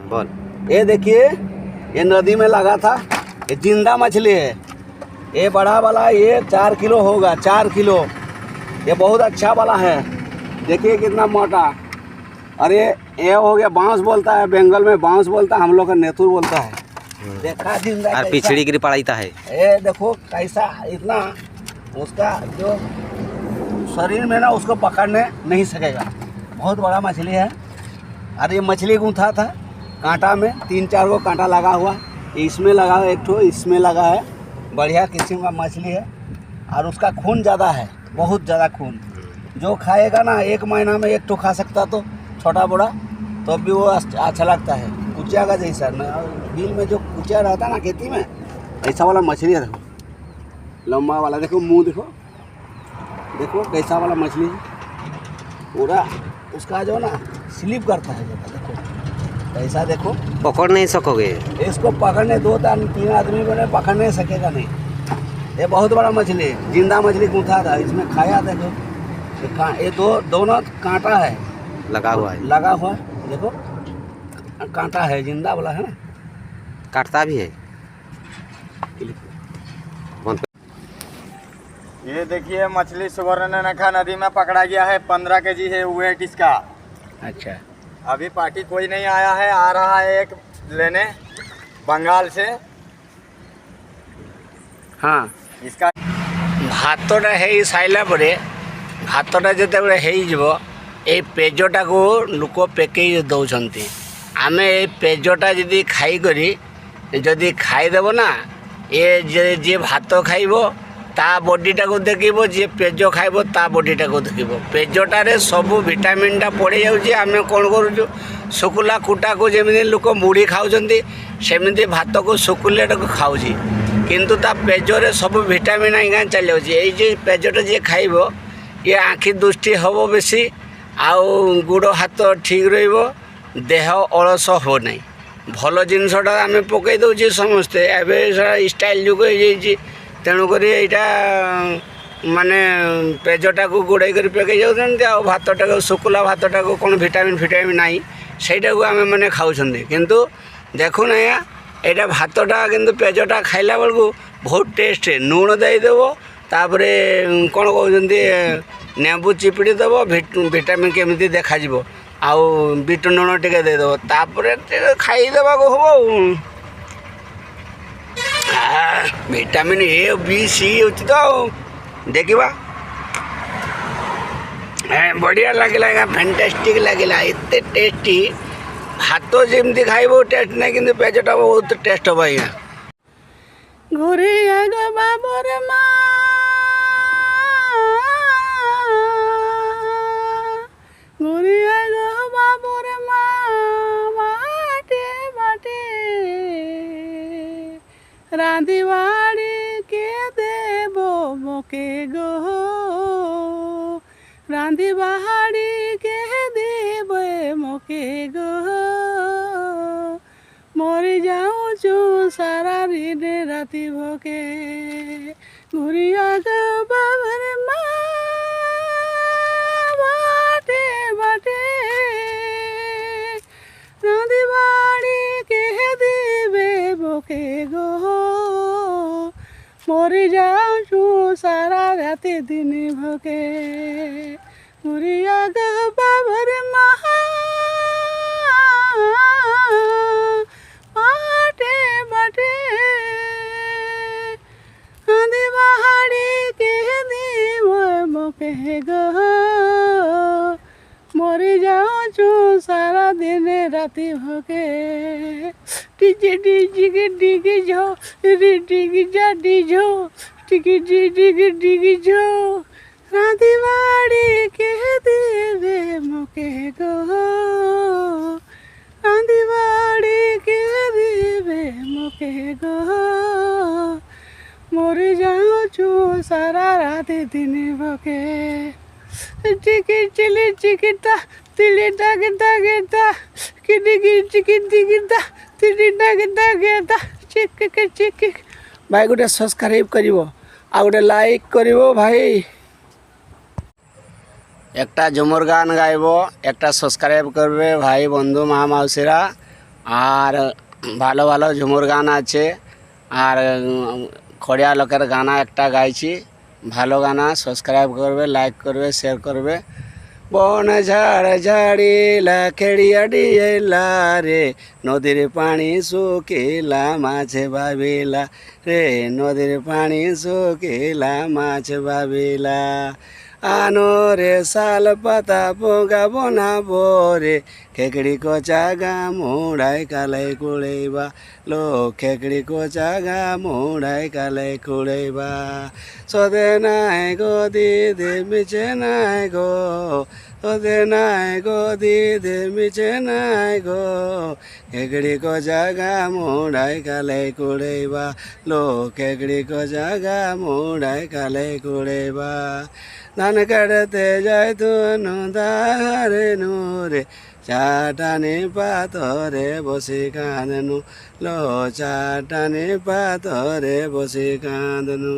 बोल। ये देखिए, ये नदी में लगा था, ये जिंदा मछली है। ये बड़ा वाला ये 4 किलो होगा, 4 किलो। ये बहुत अच्छा वाला है, देखिए कितना मोटा। अरे ये हो गया बांस बोलता है, बंगाल में बांस बोलता है, हम लोग का नेतुर बोलता है। देखा जिंदा और पिछड़ी गिरी पड़ाईता है। ये देखो कैसा, इतना उसका जो शरीर में ना उसको पकड़ने नहीं सकेगा, बहुत बड़ा मछली है। अरे ये मछली गूंथा था कांटा में, 3-4 गो कांटा लगा हुआ, इसमें लगा है, एक ठो इसमें लगा है। बढ़िया किस्म का मछली है और उसका खून ज़्यादा है, बहुत ज़्यादा खून। जो खाएगा ना 1 महीना में 1 ठो खा सकता, तो छोटा बड़ा तो भी वो अच्छा लगता है। कुचिया का जैसा ना, बिल में जो कुचिया रहता है ना खेती में, ऐसा वाला मछली है। देखो लंबा वाला, देखो मुंह देखो, देखो कैसा वाला मछली है। पूरा उसका जो ना स्लिप करता है, देखो कैसा, देखो पकड़ नहीं सकोगे इसको। पकड़ने 2-3 आदमी को नहीं पकड़ नहीं सकेगा नहीं। ये बहुत बड़ा मछली है, जिंदा मछली गूंथा था, इसमें खाया। देखो ये दोनों कांटा है लगा हुआ है, लगा हुआ है, देखो कांटा है, जिंदा वाला है ना, काटता भी है। ये देखिए मछली सुवर्णरेखा नदी में पकड़ा गया है, 15 केजी है वेट इसका। अच्छा, अभी पार्टी कोई नहीं आया है, आ रहा है एक लेने बंगाल से। हाँ इसका भातटा है साइला परे, भातटा जिते ହେଇଯିବ ଏଇ ପେଜଟାକୁ ଲୋକ ପକେଇ ଦେଉଛନ୍ତି। ଆମେ ଏଇ ପେଜଟା ଯଦି ଖାଇକରି ଯଦି ଖାଇଦେବ ନା, ଯିଏ ଭାତ ଖାଇବ ତା ବଡ଼ିଟାକୁ ଦେଖିବ, ଯିଏ ପେଜ ଖାଇବ ତା ବଡ଼ିଟାକୁ ଦେଖିବ। ପେଜଟାରେ ସବୁ ଭିଟାମିନ୍ଟା ପଡ଼ି ଯାଉଛି। ଆମେ କ'ଣ କରୁଛୁ, ଶୁଖିଲା କୁଟାକୁ ଯେମିତି ଲୋକ ମୁଢ଼ି ଖାଉଛନ୍ତି, ସେମିତି ଭାତକୁ ଶୁଖିଲାଟାକୁ ଖାଉଛି, କିନ୍ତୁ ତା ପେଜରେ ସବୁ ଭିଟାମିନ୍ ଆଜ୍ଞା ଚାଲିଯାଉଛି। ଏଇ ଯେ ପେଜଟା ଯିଏ ଖାଇବ, ଇଏ ଆଖି ଦୃଷ୍ଟି ହେବ ବେଶୀ, ଆଉ ଗୋଡ଼ ହାତ ଠିକ୍ ରହିବ, ଦେହ ଅଳସ ହେବ ନାହିଁ। ଭଲ ଜିନିଷଟା ଆମେ ପକାଇ ଦେଉଛେ ସମସ୍ତେ। ଏବେ ଷ୍ଟାଇଲ୍ ଯୁଗ ହେଇଯାଇଛି, ତେଣୁକରି ଏଇଟା ମାନେ ପେଜଟାକୁ ଗୋଡ଼େଇ କରି ପକାଇ ଯାଉଛନ୍ତି, ଆଉ ଭାତଟାକୁ ଶୁଖିଲା ଭାତଟାକୁ କ'ଣ ଭିଟାମିନ୍ ନାହିଁ, ସେଇଟାକୁ ଆମେ ମାନେ ଖାଉଛନ୍ତି। କିନ୍ତୁ ଦେଖୁନ ଆଜ୍ଞା, ଏଇଟା ଭାତଟା କିନ୍ତୁ ପେଜଟା ଖାଇଲା ବେଳକୁ ବହୁତ ଟେଷ୍ଟ। ଲୁଣ ଦେଇଦେବ, ତାପରେ କ'ଣ କହୁଛନ୍ତି ନେମ୍ବୁ ଚିପିଡ଼ି ଦେବ, ଭିଟାମିନ୍ କେମିତି ଦେଖାଯିବ, ଆଉ ବିଟ ଲୁଣ ଟିକେ ଦେଇଦେବ, ତାପରେ ଟିକେ ଖାଇଦେବାକୁ ହେବ। ଆଉ ଭିଟାମିନ୍ A, B, C ହେଉଛି ତ, ଆଉ ଦେଖିବା। ବଢ଼ିଆ ଲାଗିଲା ଆଜ୍ଞା, ଫ୍ୟାଣ୍ଟାଷ୍ଟିକ୍ ଲାଗିଲା, ଏତେ ଟେଷ୍ଟି। ଭାତ ଯେମିତି ଖାଇବ ଟେଷ୍ଟ ନାହିଁ, କିନ୍ତୁ ପେଜଟା ବହୁତ ଟେଷ୍ଟ ହେବ ଆଜ୍ଞା। ଘରେ ବାବରେ ମା ବାବରେ ମା ବାଟେ ବାଟେ ରାନ୍ଧିବାଡ଼ି କେ ଦେବ ମୋକେ ଗୋ, ରାନ୍ଧିବାଡ଼ି କେ ଦେବ ମୋକେ ଗୋ, ମରି ଯାଉଛୁ ସାରା ଦିନ ରାତି ଭୋକେ। ଘୁରିଆ ବାବରେ ମା ବାଟେ ବାଟେ ରାନ୍ଧିବାଡ଼ି କେ ଦେବେ ମୋକେ ଗୋ, ମରି ଯାଉଛୁ ସାରା ରାତି ଦିନ ଭୋକେ। ଘୁରିଆ ବାବରେ ମା ବାଟେ ବାଟେ ରାନ୍ଧିବାଡ଼ି କେ ଦେବ ମୋକେ ଗୋ, ମରି ଯାଉଛୁ ସାରା ଦିନ ରାତି ଭୋକେ। ডিজে ডিজে ডিগে ঝো রে ডিগে যা ডিজো ডিগে ডিগে ডিগে ঝো, রাঁধিবাড়ি কে দেবে মোকে গো, রাঁধিবাড়ি কে দেবে মোকে গো, মরে যাওଛୁ সারা রাতে দিনে ভোকে। চিকি চিলি চিকিটা তিলি ডাগেটা গেটা কিডিগি চিকি গিটা তিলি ডাগেটা গেটা চিকি চিকি। ভাই গোটে সবস্ক্রাইব করিব, আর গোটে লাইক করিব ভাই। একটা ঝুমর গান গাইব, একটা সবস্ক্রাইব করবে ভাই বন্ধু মা মাউসীরা, আর ভালো ভালো ঝুমুর গান আছে আর খড়িয়া লোকের গানা একটা গাইছি ভালো গানা সাবস্ক্রাইব করবে লাইক করবে শেয়ার করবে বন ঝাড় ঝাড়িলা খেড়িয়া ডিয়েলা রে নদীর পানি শুকিলা মাছে ভাবিলা রে নদীর পানি শুকিলা মাছ ভাবিলা আনো রে শাল পাতা পোগা বনাবো রে খেকড়ি কচা গা মুড়াই কালে কুড়েবা লো খেকড়ি কচা গা মুড়াই কালে কুড়েবা সদে নাই গো দিদি মিছে নাই গো সদে নাই গো দিদি মিছে নাই গো খেকড়ি কচা গা মুড়াই কালে কুড়েবা লো খেকড়ি কচা গা মুড়াই কালে কুড়েবা ধান কাটতে যাই তুনু দারে নুরে চাটানি পাথরে বসে কাঁদনু লো চাটানি পাথরে বসে কাঁদনু